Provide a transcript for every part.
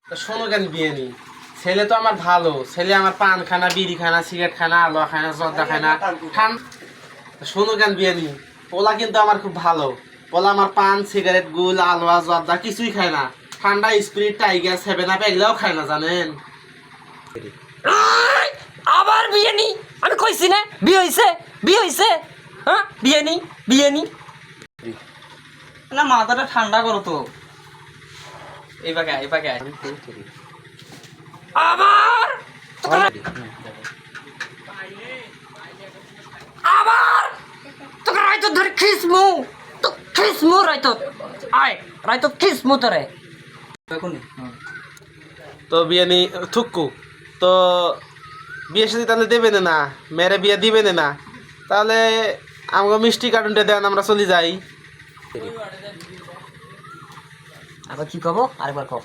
তো শোনো কেন বিয়ে নি, ছেলে তো আমার ভালো, ছেলে আমার পান খানা, বিড়ি খানা, সিগারেট খানা, আলোয়া খানা, জর্দা খানা খান। শোনো কেন বিয়ে নি, পোলা কিন্তু আমার খুব ভালো। পোলা আমার পান, সিগারেট, গুল, আলোয়া, জর্দা কিছুই খায় না। ঠান্ডা, স্প্রিট, টাইগার, সেভেন আপ এগুলাও খায় না, জানেন? আবার বিয়ে নি? আমি কইছি না বিয়ে হইছে, বিয়ে হইছে। হ্যাঁ বিয়ে নি, বিয়ে নি। না মাথাটা ঠান্ডা করো তো। এইভাবে আবার আবার তোকে রাইতো ধরে খিসমু, তো খিসমু রাইতো। আয় রাইতো খিসমু তোরে। এখনই তো বিয়ে নি থুক্কু তো বিয়ে সাথে তাহলে দেবে না, মেরে বিয়ে দিবে না, তাহলে আমাকে মিষ্টি কার্টুনটা দেন, আমরা চলে যাই। আবার কি কব? আরেকবার কব।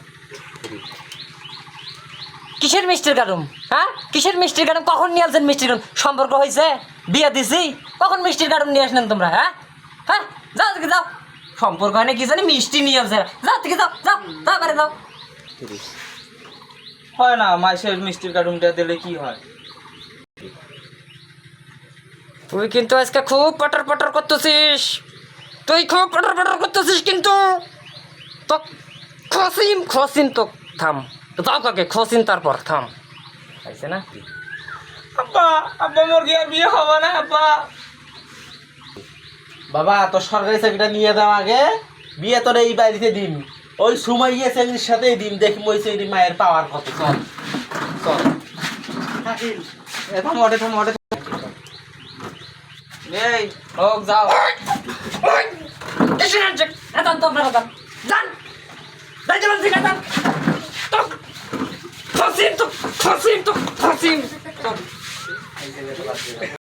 কিসের মিষ্টির কারণ? হ্যাঁ কিসের মিষ্টির কারণ? কখন নিয়ে আসছেন মিষ্টির কারণ? সম্পর্ক হয়েছে, বিয়ে দিছি, কখন মিষ্টির কারণ নিয়ে আসলেন তোমরা? হ্যাঁ হ্যাঁ যাও থেকে যাও, সম্পর্ক হয় না কি জানি মিষ্টি নিয়ে আসছে। যাও থেকে যাও, যাও যাও বাড়ি যাও। হয় না, মাসের মিষ্টির কার্টুনটা দিলে কি হয়? তুই কিন্তু আজকে খুব পটর পটর করতেছিস, তুই খুব পটর পটর করতেছিস কিন্তু। তো খসিম খসিম তো থাম, যাও কাকে খসিম তারপর থাম। পাইছে না? আব্বা আব্বা মোর কি আর বিয়ে হবে না আব্বা? বাবা তো সরকারি চাকরিটা নিয়ে দাও আগে, বিয়ে তোর এই বাড়িতে দিন, ওই সময় গিয়ে চাকরির সাথে দিন, দেখি ওই চাকরি মায়ের পাওয়ার কত। চল চল এখন ওঠে থাম ওঠে। এই হোক যাও। কিসের আনছে? এতন তো আপনারা যান, যান যাইতে বলছি না, যান। তো খসিম তো খসিম তো খসিম।